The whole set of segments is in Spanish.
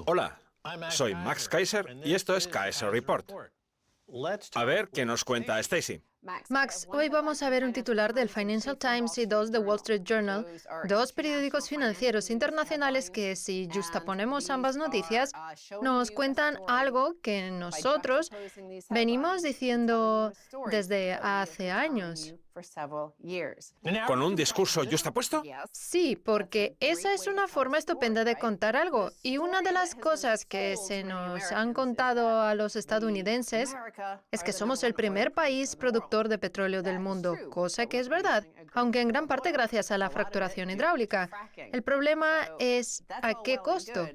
Hola, soy Max Kaiser y esto es Kaiser Report. A ver qué nos cuenta Stacy. Max, hoy vamos a ver un titular del Financial Times y dos de Wall Street Journal, dos periódicos financieros internacionales que, si justaponemos ambas noticias, nos cuentan algo que nosotros venimos diciendo desde hace años. ¿Con un discurso justapuesto? Sí, porque esa es una forma estupenda de contar algo. Y una de las cosas que se nos han contado a los estadounidenses es que somos el primer país productor de petróleo del mundo, cosa que es verdad, aunque en gran parte gracias a la fracturación hidráulica. El problema es ¿a qué costo?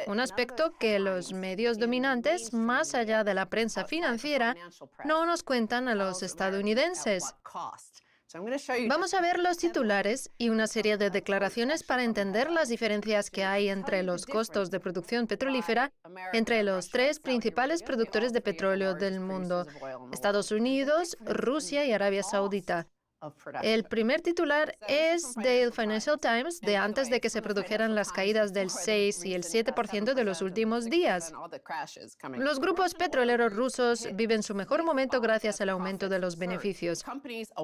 Un aspecto que los medios dominantes, más allá de la prensa financiera, no nos cuentan a los estadounidenses. Vamos a ver los titulares y una serie de declaraciones para entender las diferencias que hay entre los costos de producción petrolífera entre los tres principales productores de petróleo del mundo: Estados Unidos, Rusia y Arabia Saudita. El primer titular es del Financial Times de antes de que se produjeran las caídas del 6 y el 7% de los últimos días. Los grupos petroleros rusos viven su mejor momento gracias al aumento de los beneficios.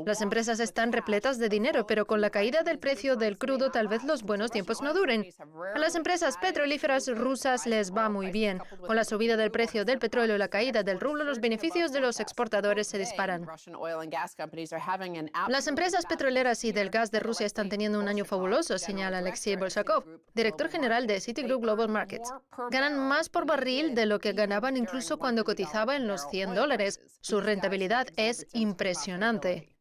Las empresas están repletas de dinero, pero con la caída del precio del crudo tal vez los buenos tiempos no duren. A las empresas petrolíferas rusas les va muy bien. Con la subida del precio del petróleo y la caída del rublo, los beneficios de los exportadores se disparan. Las empresas petroleras y del gas de Rusia están teniendo un año fabuloso, señala Alexei Bolshakov, director general de Citigroup Global Markets. Ganan más por barril de lo que ganaban incluso cuando cotizaba en los $100. Su rentabilidad es impresionante.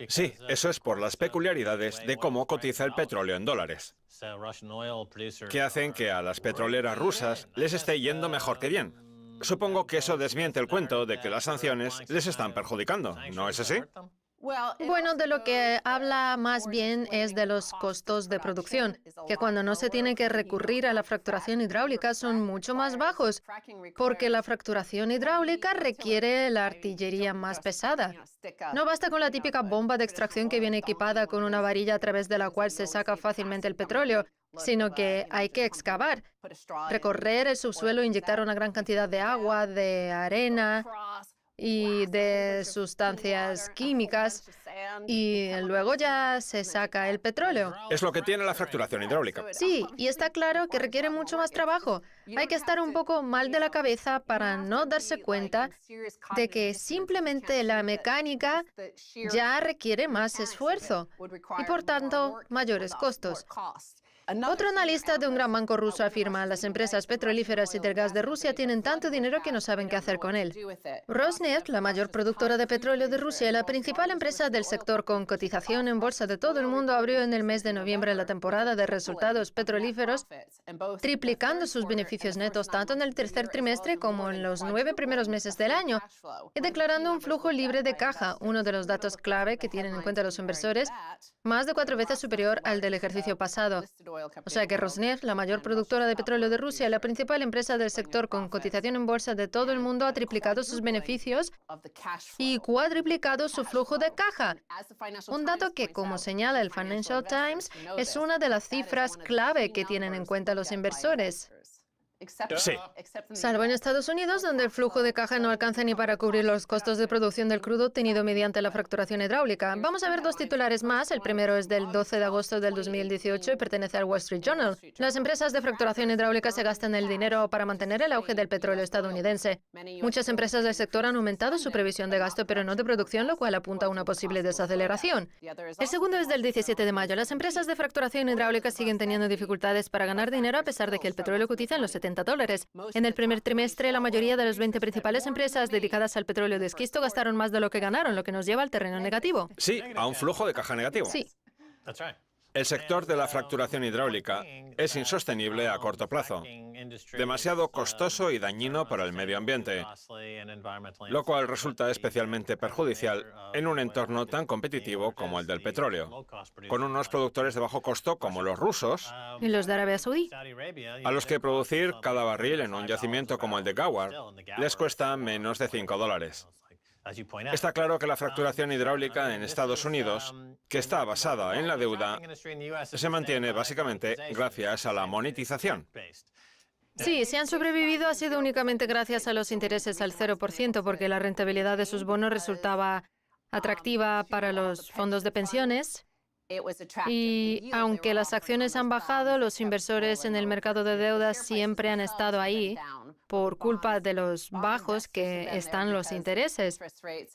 Sí, eso es por las peculiaridades de cómo cotiza el petróleo en dólares, que hacen que a las petroleras rusas les esté yendo mejor que bien. Supongo que eso desmiente el cuento de que las sanciones les están perjudicando, ¿no es así? Bueno, de lo que habla más bien es de los costos de producción, que cuando no se tiene que recurrir a la fracturación hidráulica son mucho más bajos, porque la fracturación hidráulica requiere la artillería más pesada. No basta con la típica bomba de extracción que viene equipada con una varilla a través de la cual se saca fácilmente el petróleo, sino que hay que excavar, recorrer el subsuelo, inyectar una gran cantidad de agua, de arena y de sustancias químicas, y luego ya se saca el petróleo. Es lo que tiene la fracturación hidráulica. Sí, y está claro que requiere mucho más trabajo. Hay que estar un poco mal de la cabeza para no darse cuenta de que simplemente la mecánica ya requiere más esfuerzo y, por tanto, mayores costos. Otro analista de un gran banco ruso afirma: las empresas petrolíferas y del gas de Rusia tienen tanto dinero que no saben qué hacer con él. Rosneft, la mayor productora de petróleo de Rusia y la principal empresa del sector con cotización en bolsa de todo el mundo, abrió en el mes de noviembre la temporada de resultados petrolíferos, triplicando sus beneficios netos tanto en el tercer trimestre como en los 9 primeros meses del año, y declarando un flujo libre de caja, uno de los datos clave que tienen en cuenta los inversores, más de 4 veces superior al del ejercicio pasado. O sea que Rosneft, la mayor productora de petróleo de Rusia y la principal empresa del sector con cotización en bolsa de todo el mundo, ha triplicado sus beneficios y cuadriplicado su flujo de caja. Un dato que, como señala el Financial Times, es una de las cifras clave que tienen en cuenta los inversores. Sí. Salvo en Estados Unidos, donde el flujo de caja no alcanza ni para cubrir los costos de producción del crudo obtenido mediante la fracturación hidráulica. Vamos a ver dos titulares más. El primero es del 12 de agosto del 2018 y pertenece al Wall Street Journal. Las empresas de fracturación hidráulica se gastan el dinero para mantener el auge del petróleo estadounidense. Muchas empresas del sector han aumentado su previsión de gasto, pero no de producción, lo cual apunta a una posible desaceleración. El segundo es del 17 de mayo. Las empresas de fracturación hidráulica siguen teniendo dificultades para ganar dinero a pesar de que el petróleo cotiza en los $70. En el primer trimestre, la mayoría de las 20 principales empresas dedicadas al petróleo de esquisto gastaron más de lo que ganaron, lo que nos lleva al terreno negativo. Sí, a un flujo de caja negativo. Sí. El sector de la fracturación hidráulica es insostenible a corto plazo, demasiado costoso y dañino para el medio ambiente, lo cual resulta especialmente perjudicial en un entorno tan competitivo como el del petróleo, con unos productores de bajo costo como los rusos, ¿Y los de Arabia Saudí? a los que producir cada barril en un yacimiento como el de Ghawar les cuesta menos de $5. Está claro que la fracturación hidráulica en Estados Unidos, que está basada en la deuda, se mantiene básicamente gracias a la monetización. Sí, si han sobrevivido ha sido únicamente gracias a los intereses al 0%, porque la rentabilidad de sus bonos resultaba atractiva para los fondos de pensiones. Y aunque las acciones han bajado, los inversores en el mercado de deuda siempre han estado ahí por culpa de los bajos que están los intereses,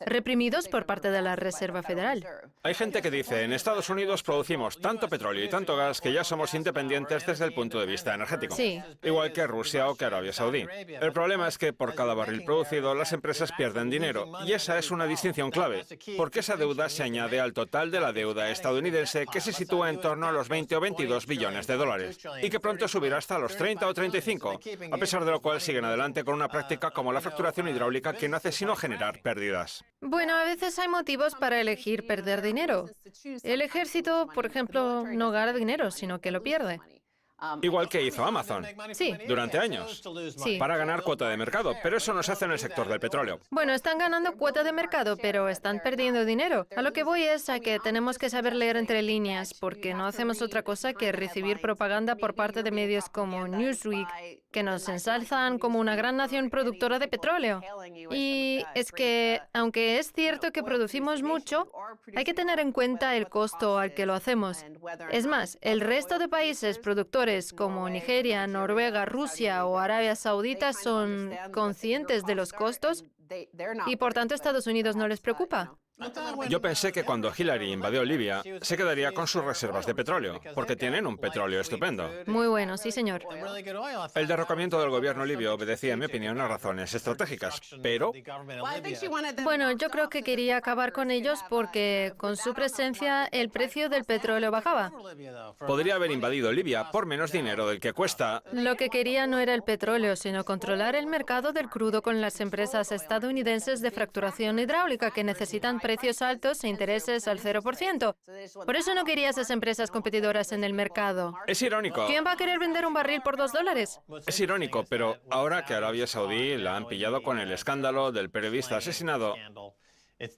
reprimidos por parte de la Reserva Federal. Hay gente que dice, en Estados Unidos producimos tanto petróleo y tanto gas que ya somos independientes desde el punto de vista energético. Sí. Igual que Rusia o que Arabia Saudí. El problema es que por cada barril producido las empresas pierden dinero. Y esa es una distinción clave, porque esa deuda se añade al total de la deuda estadounidense, que se sitúa en torno a los 20 o 22 billones de dólares, y que pronto subirá hasta los 30 o 35, a pesar de lo cual siguen adelante con una práctica como la fracturación hidráulica que no hace sino generar pérdidas. Bueno, a veces hay motivos para elegir perder dinero. El ejército, por ejemplo, no gana dinero, sino que lo pierde. Igual que hizo Amazon Sí. durante años, Sí. para ganar cuota de mercado, pero eso no se hace en el sector del petróleo. Bueno, están ganando cuota de mercado, pero están perdiendo dinero. A lo que voy es a que tenemos que saber leer entre líneas, porque no hacemos otra cosa que recibir propaganda por parte de medios como Newsweek, que nos ensalzan como una gran nación productora de petróleo. Y es que, aunque es cierto que producimos mucho, hay que tener en cuenta el costo al que lo hacemos. Es más, el resto de países productores como Nigeria, Noruega, Rusia o Arabia Saudita son conscientes de los costos y por tanto Estados Unidos no les preocupa. Yo pensé que cuando Hillary invadió Libia, se quedaría con sus reservas de petróleo, porque tienen un petróleo estupendo. Muy bueno, sí, señor. El derrocamiento del gobierno libio obedecía, en mi opinión, a razones estratégicas, pero Bueno, yo creo que quería acabar con ellos porque con su presencia el precio del petróleo bajaba. podría haber invadido Libia por menos dinero del que cuesta. Lo que quería no era el petróleo, sino controlar el mercado del crudo con las empresas estadounidenses de fracturación hidráulica que necesitan precios altos e intereses al 0%. Por eso no quería esas empresas competidoras en el mercado. Es irónico. ¿Quién va a querer vender un barril por $2? Es irónico, pero ahora que Arabia Saudí la han pillado con el escándalo del periodista asesinado,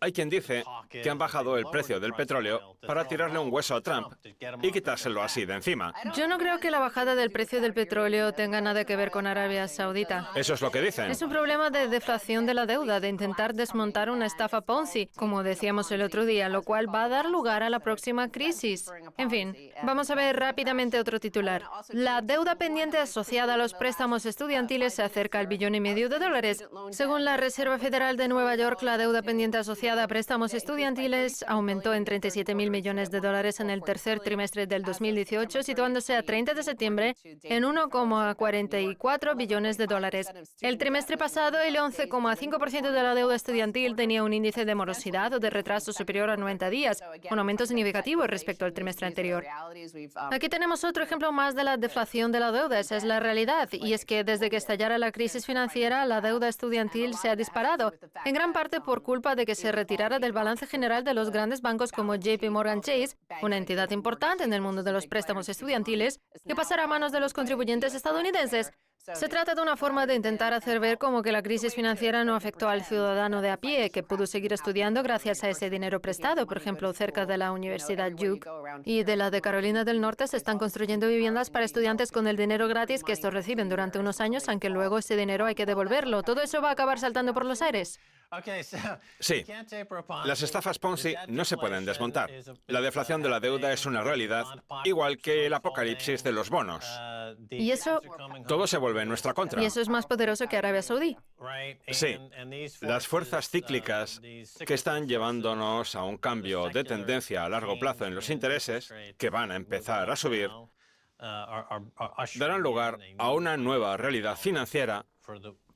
hay quien dice que han bajado el precio del petróleo para tirarle un hueso a Trump y quitárselo así de encima. Yo no creo que la bajada del precio del petróleo tenga nada que ver con Arabia Saudita. Eso es lo que dicen. Es un problema de deflación de la deuda, de intentar desmontar una estafa Ponzi, como decíamos el otro día, lo cual va a dar lugar a la próxima crisis. En fin, vamos a ver rápidamente otro titular. La deuda pendiente asociada a los préstamos estudiantiles se acerca al $1,5 billones. Según la Reserva Federal de Nueva York, la deuda pendiente asociada a préstamos estudiantiles aumentó en $37.000 millones en el tercer trimestre del 2018, situándose a 30 de septiembre en $1,44 billones. El trimestre pasado, el 11,5% de la deuda estudiantil tenía un índice de morosidad o de retraso superior a 90 días, un aumento significativo respecto al trimestre anterior. Aquí tenemos otro ejemplo más de la deflación de la deuda. Esa es la realidad, y es que desde que estallara la crisis financiera, la deuda estudiantil se ha disparado, en gran parte por culpa de que se retirara del balance general de los grandes bancos como JP Morgan Chase, una entidad importante en el mundo de los préstamos estudiantiles, que pasará a manos de los contribuyentes estadounidenses. Se trata de una forma de intentar hacer ver como que la crisis financiera no afectó al ciudadano de a pie, que pudo seguir estudiando gracias a ese dinero prestado. Por ejemplo, cerca de la Universidad Duke y de la de Carolina del Norte se están construyendo viviendas para estudiantes con el dinero gratis que estos reciben durante unos años, aunque luego ese dinero hay que devolverlo. ¿Todo eso va a acabar saltando por los aires? Sí, las estafas Ponzi no se pueden desmontar. La deflación de la deuda es una realidad, igual que el apocalipsis de los bonos. Y eso Todo se vuelve en nuestra contra. Y eso es más poderoso que Arabia Saudí. Sí, las fuerzas cíclicas que están llevándonos a un cambio de tendencia a largo plazo en los intereses, que van a empezar a subir, darán lugar a una nueva realidad financiera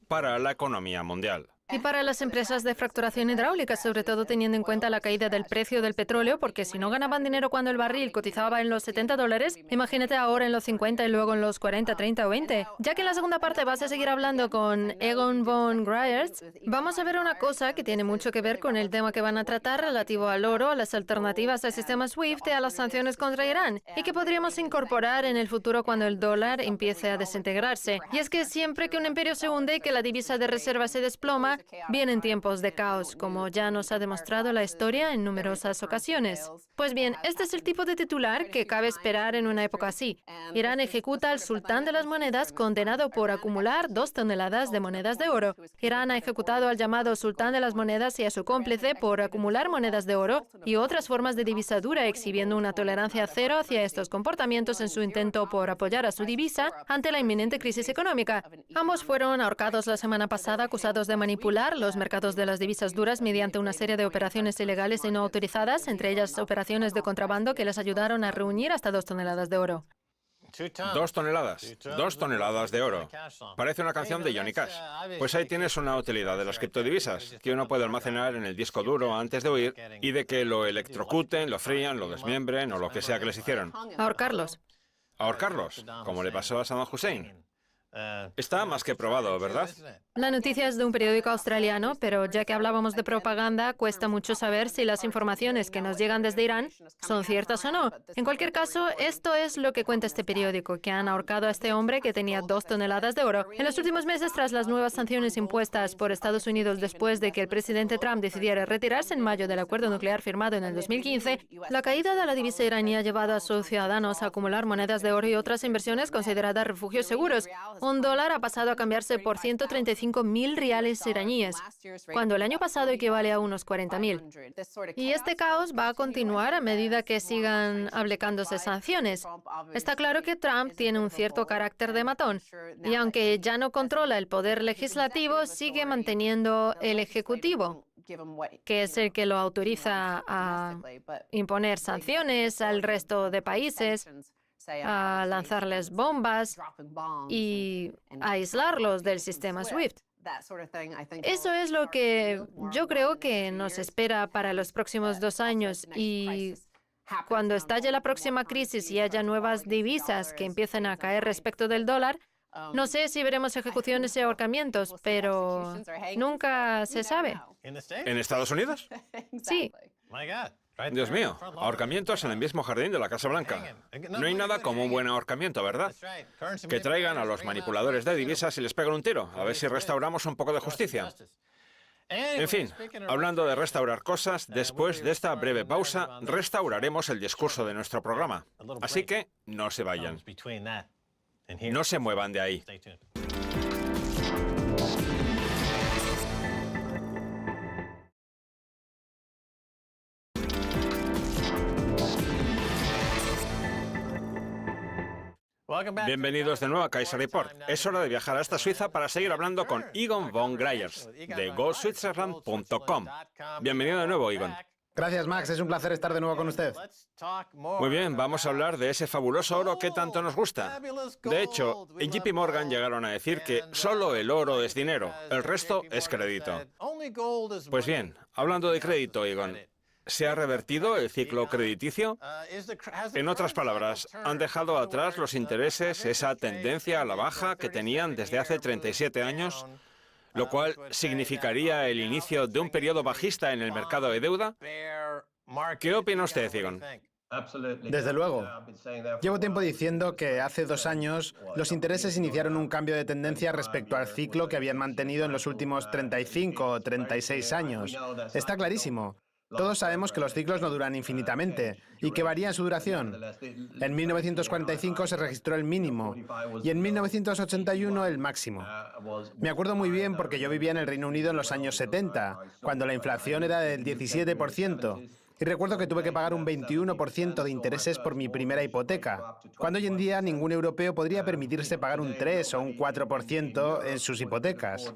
para la economía mundial. Y para las empresas de fracturación hidráulica, sobre todo teniendo en cuenta la caída del precio del petróleo, porque si no ganaban dinero cuando el barril cotizaba en los $70, imagínate ahora en los 50 y luego en los 40, 30 o 20. Ya que en la segunda parte vas a seguir hablando con Egon von Greyerz, vamos a ver una cosa que tiene mucho que ver con el tema que van a tratar relativo al oro, a las alternativas al sistema SWIFT y a las sanciones contra Irán, y que podríamos incorporar en el futuro cuando el dólar empiece a desintegrarse. Y es que siempre que un imperio se hunde y que la divisa de reserva se desploma, económica, vienen tiempos de caos, como ya nos ha demostrado la historia en numerosas ocasiones. Pues bien, este es el tipo de titular que cabe esperar en una época así. Irán ejecuta al sultán de las monedas condenado por acumular 2 toneladas de monedas de oro. Irán ha ejecutado al llamado sultán de las monedas y a su cómplice por acumular monedas de oro y otras formas de divisa dura, exhibiendo una tolerancia cero hacia estos comportamientos en su intento por apoyar a su divisa ante la inminente crisis económica. Ambos fueron ahorcados la semana pasada acusados de manipular los mercados de las divisas duras mediante una serie de operaciones ilegales y no autorizadas, entre ellas operaciones de contrabando que les ayudaron a reunir hasta 2 toneladas de oro. 2 toneladas. 2 toneladas de oro. Parece una canción de Johnny Cash. Pues ahí tienes una utilidad de las criptodivisas, que uno puede almacenar en el disco duro antes de huir y de que lo electrocuten, lo frían, lo desmiembren o lo que sea que les hicieron. Ahorcarlos. Ahorcarlos, como le pasó a Saddam Hussein. Está más que probado, ¿verdad? La noticia es de un periódico australiano, pero ya que hablábamos de propaganda, cuesta mucho saber si las informaciones que nos llegan desde Irán son ciertas o no. En cualquier caso, esto es lo que cuenta este periódico, que han ahorcado a este hombre que tenía 2 toneladas de oro. En los últimos meses, tras las nuevas sanciones impuestas por Estados Unidos después de que el presidente Trump decidiera retirarse en mayo del acuerdo nuclear firmado en el 2015, la caída de la divisa iraní ha llevado a sus ciudadanos a acumular monedas de oro y otras inversiones consideradas refugios seguros. Un dólar ha pasado a cambiarse por 135.000 riales iraníes, cuando el año pasado equivale a unos 40.000. Y este caos va a continuar a medida que sigan aplicándose sanciones. Está claro que Trump tiene un cierto carácter de matón, y aunque ya no controla el poder legislativo, sigue manteniendo el ejecutivo, que es el que lo autoriza a imponer sanciones al resto de países, a lanzarles bombas y a aislarlos del sistema SWIFT. Eso es lo que yo creo que nos espera para los próximos 2 años, y cuando estalle la próxima crisis y haya nuevas divisas que empiecen a caer respecto del dólar, no sé si veremos ejecuciones y ahorcamientos, pero nunca se sabe. ¿En Estados Unidos? Sí. Dios mío, ahorcamientos en el mismo jardín de la Casa Blanca. No hay nada como un buen ahorcamiento, ¿verdad? Que traigan a los manipuladores de divisas y les peguen un tiro, a ver si restauramos un poco de justicia. En fin, hablando de restaurar cosas, después de esta breve pausa, restauraremos el discurso de nuestro programa. Así que no se vayan. No se muevan de ahí. Bienvenidos de nuevo a Kaiser Report. Es hora de viajar hasta Suiza para seguir hablando con Egon von Greyerz, de GoSwitzerland.com. Bienvenido de nuevo, Egon. Gracias, Max. Es un placer estar de nuevo con usted. Muy bien, vamos a hablar de ese fabuloso oro que tanto nos gusta. De hecho, en JP Morgan llegaron a decir que solo el oro es dinero, el resto es crédito. Pues bien, hablando de crédito, Egon, ¿se ha revertido el ciclo crediticio? En otras palabras, ¿han dejado atrás los intereses esa tendencia a la baja que tenían desde hace 37 años? Lo cual significaría el inicio de un periodo bajista en el mercado de deuda. ¿Qué opina usted, Egon? Desde luego. Llevo tiempo diciendo que hace 2 años los intereses iniciaron un cambio de tendencia respecto al ciclo que habían mantenido en los últimos 35 o 36 años. Está clarísimo. Todos sabemos que los ciclos no duran infinitamente y que varían su duración. En 1945 se registró el mínimo y en 1981 el máximo. Me acuerdo muy bien porque yo vivía en el Reino Unido en los años 70, cuando la inflación era del 17%. Y recuerdo que tuve que pagar un 21% de intereses por mi primera hipoteca, cuando hoy en día ningún europeo podría permitirse pagar un 3 o un 4% en sus hipotecas.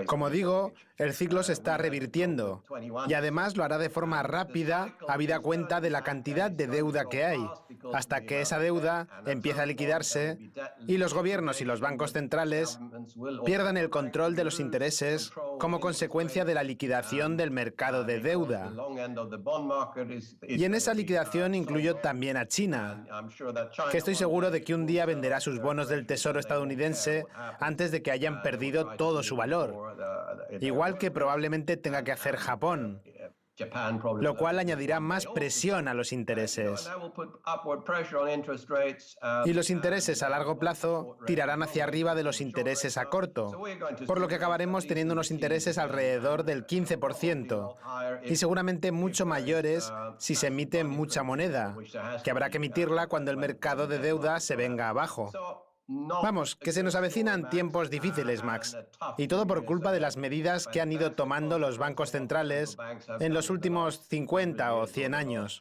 Como digo, el ciclo se está revirtiendo y además lo hará de forma rápida, habida cuenta de la cantidad de deuda que hay, hasta que esa deuda empieza a liquidarse y los gobiernos y los bancos centrales pierdan el control de los intereses como consecuencia de la liquidación del mercado de deuda. Y en esa liquidación incluyo también a China, que estoy seguro de que un día venderá sus bonos del Tesoro estadounidense antes de que hayan perdido todo su valor, igual que probablemente tenga que hacer Japón. lo cual añadirá más presión a los intereses. Y los intereses a largo plazo tirarán hacia arriba de los intereses a corto, por lo que acabaremos teniendo unos intereses alrededor del 15%, y seguramente mucho mayores si se emite mucha moneda, que habrá que emitirla cuando el mercado de deuda se venga abajo. Vamos, que se nos avecinan tiempos difíciles, Max, y todo por culpa de las medidas que han ido tomando los bancos centrales en los últimos 50 o 100 años,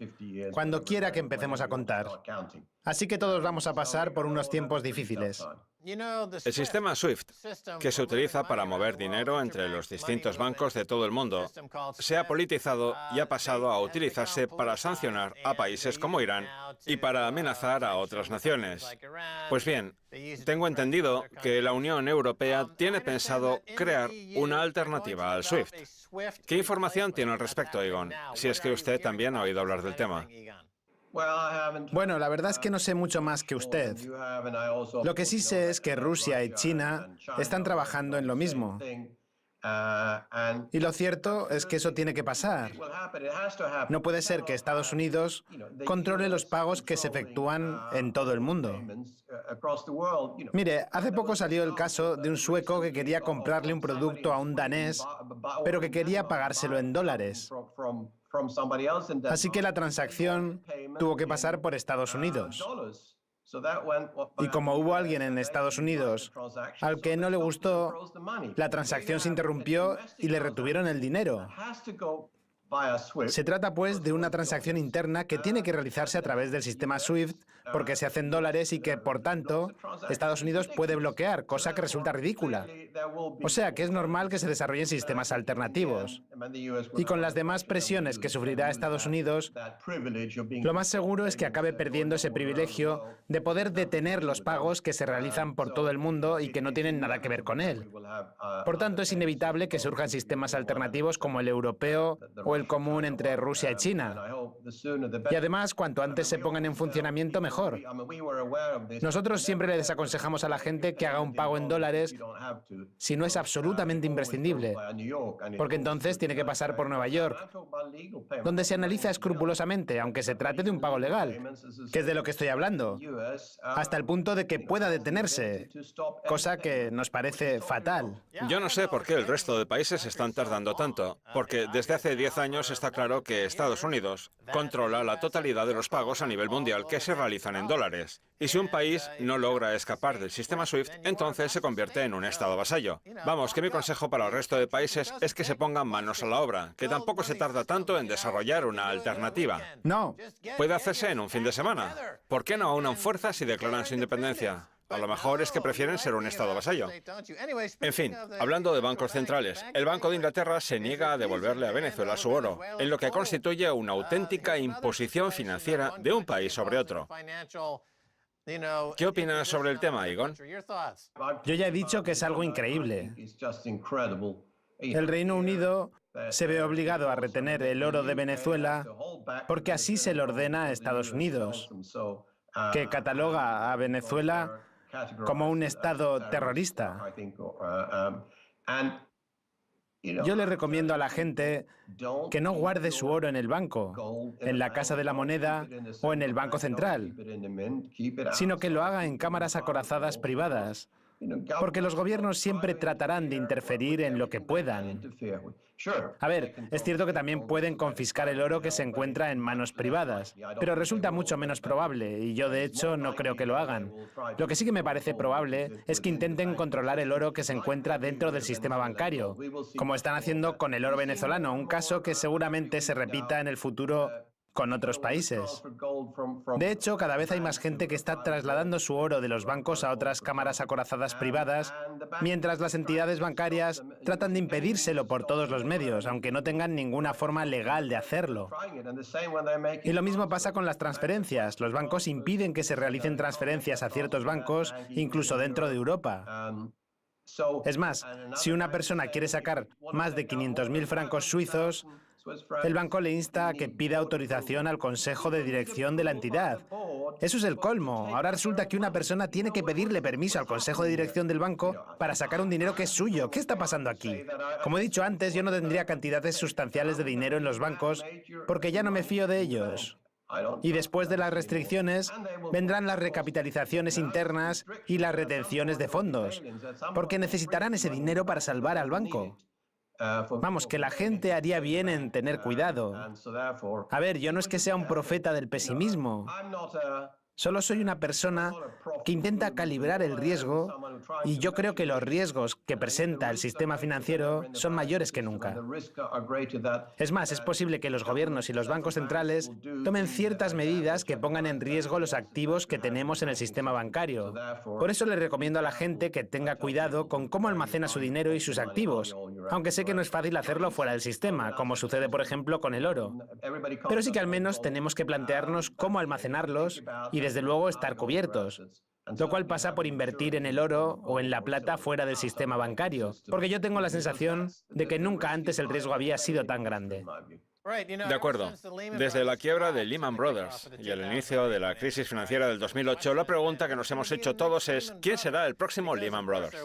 cuando quiera que empecemos a contar. Así que todos vamos a pasar por unos tiempos difíciles. El sistema SWIFT, que se utiliza para mover dinero entre los distintos bancos de todo el mundo, se ha politizado y ha pasado a utilizarse para sancionar a países como Irán y para amenazar a otras naciones. Pues bien, tengo entendido que la Unión Europea tiene pensado crear una alternativa al SWIFT. ¿Qué información tiene al respecto, Egon? Si es que usted también ha oído hablar del tema. Bueno, la verdad es que no sé mucho más que usted. Lo que sí sé es que Rusia y China están trabajando en lo mismo. Y lo cierto es que eso tiene que pasar. No puede ser que Estados Unidos controle los pagos que se efectúan en todo el mundo. Mire, hace poco salió el caso de un sueco que quería comprarle un producto a un danés, pero que quería pagárselo en dólares. Así que la transacción tuvo que pasar por Estados Unidos. Y como hubo alguien en Estados Unidos al que no le gustó, la transacción se interrumpió y le retuvieron el dinero. Se trata, pues, de una transacción interna que tiene que realizarse a través del sistema SWIFT porque se hace en dólares y que, por tanto, Estados Unidos puede bloquear, cosa que resulta ridícula. O sea, que es normal que se desarrollen sistemas alternativos. Y con las demás presiones que sufrirá Estados Unidos, lo más seguro es que acabe perdiendo ese privilegio de poder detener los pagos que se realizan por todo el mundo y que no tienen nada que ver con él. Por tanto, es inevitable que surjan sistemas alternativos como el europeo o el común entre Rusia y China. Y además, cuanto antes se pongan en funcionamiento, mejor. Nosotros siempre le desaconsejamos a la gente que haga un pago en dólares si no es absolutamente imprescindible, porque entonces tiene que pasar por Nueva York, donde se analiza escrupulosamente, aunque se trate de un pago legal, que es de lo que estoy hablando, hasta el punto de que pueda detenerse, cosa que nos parece fatal. Yo no sé por qué el resto de países están tardando tanto, porque desde hace 10 años está claro que Estados Unidos controla la totalidad de los pagos a nivel mundial que se realizan en dólares. Y si un país no logra escapar del sistema SWIFT, entonces se convierte en un estado vasallo. Vamos, que mi consejo para el resto de países es que se pongan manos a la obra, que tampoco se tarda tanto en desarrollar una alternativa. No. Puede hacerse en un fin de semana. ¿Por qué no aunan fuerzas y declaran su independencia? A lo mejor es que prefieren ser un estado vasallo. En fin, hablando de bancos centrales, el Banco de Inglaterra se niega a devolverle a Venezuela su oro, en lo que constituye una auténtica imposición financiera de un país sobre otro. ¿Qué opinas sobre el tema, Egon? Yo ya he dicho que es algo increíble. El Reino Unido se ve obligado a retener el oro de Venezuela porque así se le ordena a Estados Unidos, que cataloga a Venezuela como un estado terrorista. Yo le recomiendo a la gente que no guarde su oro en el banco, en la Casa de la Moneda o en el Banco Central, sino que lo haga en cámaras acorazadas privadas, porque los gobiernos siempre tratarán de interferir en lo que puedan. A ver, es cierto que también pueden confiscar el oro que se encuentra en manos privadas, pero resulta mucho menos probable, y yo de hecho no creo que lo hagan. Lo que sí que me parece probable es que intenten controlar el oro que se encuentra dentro del sistema bancario, como están haciendo con el oro venezolano, un caso que seguramente se repita en el futuro con otros países. De hecho, cada vez hay más gente que está trasladando su oro de los bancos a otras cámaras acorazadas privadas, mientras las entidades bancarias tratan de impedírselo por todos los medios, aunque no tengan ninguna forma legal de hacerlo. Y lo mismo pasa con las transferencias. Los bancos impiden que se realicen transferencias a ciertos bancos, incluso dentro de Europa. Es más, si una persona quiere sacar más de 500.000 francos suizos, el banco le insta a que pida autorización al consejo de dirección de la entidad, Eso es el colmo. Ahora resulta que una persona tiene que pedirle permiso al consejo de dirección del banco para sacar un dinero que es suyo. ¿Qué está pasando aquí? Como he dicho antes, yo no tendría cantidades sustanciales de dinero en los bancos porque ya no me fío de ellos. Y después de las restricciones, vendrán las recapitalizaciones internas y las retenciones de fondos, porque necesitarán ese dinero para salvar al banco. Vamos, que la gente haría bien en tener cuidado. A ver, yo no es que sea un profeta del pesimismo. Solo soy una persona que intenta calibrar el riesgo y yo creo que los riesgos que presenta el sistema financiero son mayores que nunca. Es más, es posible que los gobiernos y los bancos centrales tomen ciertas medidas que pongan en riesgo los activos que tenemos en el sistema bancario. Por eso le recomiendo a la gente que tenga cuidado con cómo almacena su dinero y sus activos, aunque sé que no es fácil hacerlo fuera del sistema, como sucede por ejemplo con el oro. Pero sí que al menos tenemos que plantearnos cómo almacenarlos y desde luego estar cubiertos, lo cual pasa por invertir en el oro o en la plata fuera del sistema bancario, porque yo tengo la sensación de que nunca antes el riesgo había sido tan grande. De acuerdo. Desde la quiebra de Lehman Brothers y el inicio de la crisis financiera del 2008, la pregunta que nos hemos hecho todos es ¿quién será el próximo Lehman Brothers?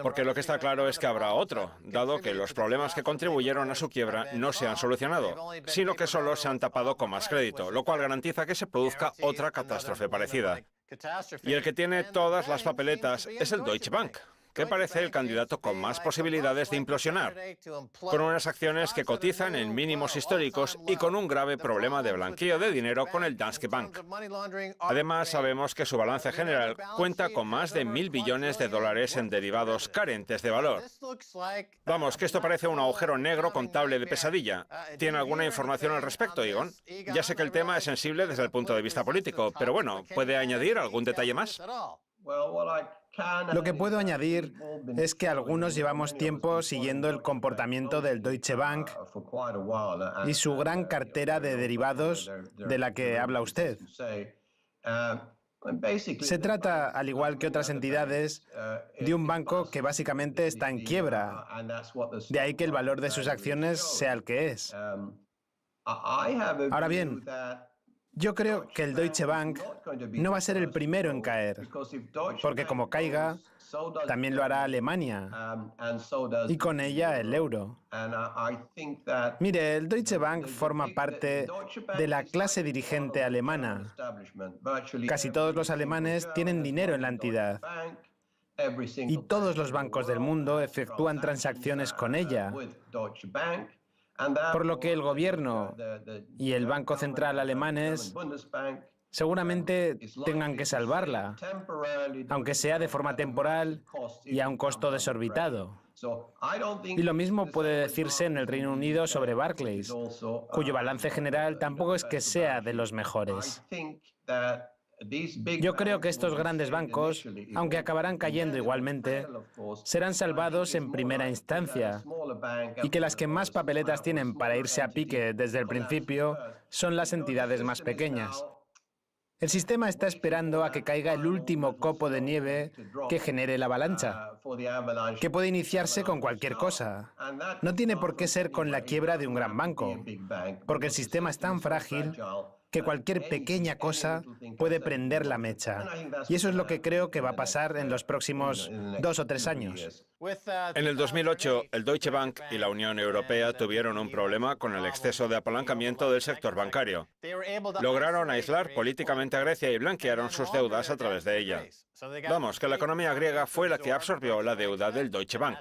Porque lo que está claro es que habrá otro, dado que los problemas que contribuyeron a su quiebra no se han solucionado, sino que solo se han tapado con más crédito, lo cual garantiza que se produzca otra catástrofe parecida. Y el que tiene todas las papeletas es el Deutsche Bank, que parece el candidato con más posibilidades de implosionar, con unas acciones que cotizan en mínimos históricos y con un grave problema de blanqueo de dinero con el Danske Bank. Además, sabemos que su balance general cuenta con más de 1.000 billones de dólares en derivados carentes de valor. Vamos, que esto parece un agujero negro contable de pesadilla. ¿Tiene alguna información al respecto, Egon? Ya sé que el tema es sensible desde el punto de vista político, pero bueno, ¿puede añadir algún detalle más? Lo que puedo añadir es que algunos llevamos tiempo siguiendo el comportamiento del Deutsche Bank y su gran cartera de derivados de la que habla usted. Se trata, al igual que otras entidades, de un banco que básicamente está en quiebra. De ahí que el valor de sus acciones sea el que es. Ahora bien, yo creo que el Deutsche Bank no va a ser el primero en caer, porque como caiga, también lo hará Alemania y con ella el euro. Mire, el Deutsche Bank forma parte de la clase dirigente alemana. Casi todos los alemanes tienen dinero en la entidad y todos los bancos del mundo efectúan transacciones con ella. Por lo que el gobierno y el Banco Central alemanes seguramente tengan que salvarla, aunque sea de forma temporal y a un costo desorbitado. Y lo mismo puede decirse en el Reino Unido sobre Barclays, cuyo balance general tampoco es que sea de los mejores. Yo creo que estos grandes bancos, aunque acabarán cayendo igualmente, serán salvados en primera instancia y que las que más papeletas tienen para irse a pique desde el principio son las entidades más pequeñas. El sistema está esperando a que caiga el último copo de nieve que genere la avalancha, que puede iniciarse con cualquier cosa. No tiene por qué ser con la quiebra de un gran banco, porque el sistema es tan frágil que cualquier pequeña cosa puede prender la mecha. Y eso es lo que creo que va a pasar en los próximos 2 o 3 años. En el 2008, el Deutsche Bank y la Unión Europea tuvieron un problema con el exceso de apalancamiento del sector bancario. Lograron aislar políticamente a Grecia y blanquearon sus deudas a través de ella. Vamos, que la economía griega fue la que absorbió la deuda del Deutsche Bank.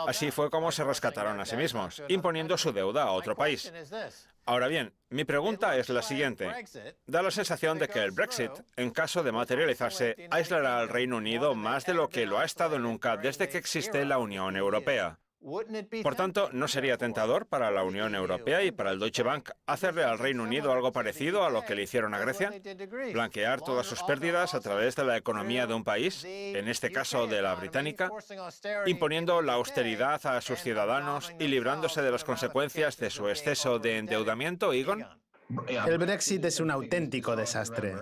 Así fue como se rescataron a sí mismos, imponiendo su deuda a otro país. Ahora bien, mi pregunta es la siguiente. Da la sensación de que el Brexit, en caso de materializarse, aislará al Reino Unido más de lo que lo ha estado nunca desde que existe la Unión Europea. Por tanto, ¿no sería tentador para la Unión Europea y para el Deutsche Bank hacerle al Reino Unido algo parecido a lo que le hicieron a Grecia? ¿Blanquear todas sus pérdidas a través de la economía de un país, en este caso de la británica, imponiendo la austeridad a sus ciudadanos y librándose de las consecuencias de su exceso de endeudamiento, Egon? El Brexit es un auténtico desastre.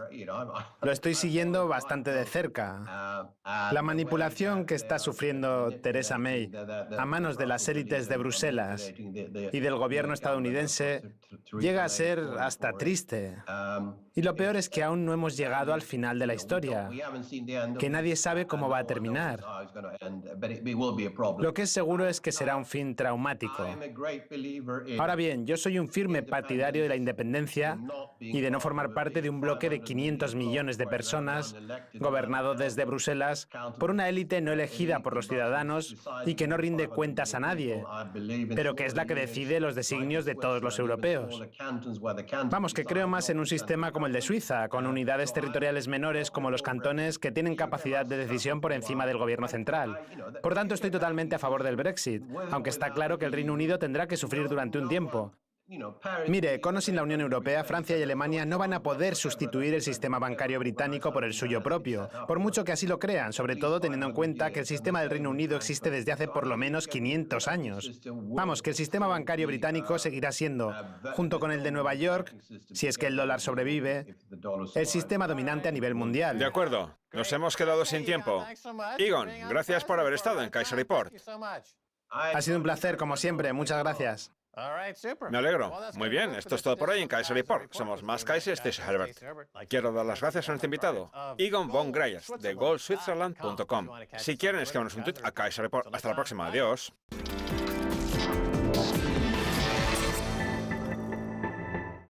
Lo estoy siguiendo bastante de cerca. La manipulación que está sufriendo Theresa May a manos de las élites de Bruselas y del gobierno estadounidense llega a ser hasta triste. Y lo peor es que aún no hemos llegado al final de la historia, que nadie sabe cómo va a terminar. Lo que es seguro es que será un fin traumático. Ahora bien, yo soy un firme partidario de la independencia y de no formar parte de un bloque de 500 millones de personas gobernado desde Bruselas por una élite no elegida por los ciudadanos y que no rinde cuentas a nadie, pero que es la que decide los designios de todos los europeos. Vamos, que creo más en un sistema como el de Suiza, con unidades territoriales menores como los cantones que tienen capacidad de decisión por encima del gobierno central. Por tanto, estoy totalmente a favor del Brexit, aunque está claro que el Reino Unido tendrá que sufrir durante un tiempo. Mire, con o sin la Unión Europea, Francia y Alemania no van a poder sustituir el sistema bancario británico por el suyo propio, por mucho que así lo crean, sobre todo teniendo en cuenta que el sistema del Reino Unido existe desde hace por lo menos 500 años. Vamos, que el sistema bancario británico seguirá siendo, junto con el de Nueva York, si es que el dólar sobrevive, el sistema dominante a nivel mundial. De acuerdo, nos hemos quedado sin tiempo. Egon, gracias por haber estado en Kaiser Report. Ha sido un placer, como siempre. Muchas gracias. Me alegro. Muy bien, esto es todo por hoy en Kaiser Report. Somos más Kaiser, Stacey Herbert. Quiero dar las gracias a nuestro invitado, Egon von Greyerz, de goldswitzerland.com. Si quieren, escríbanos un tweet a Kaiser Report. Hasta la próxima. Adiós.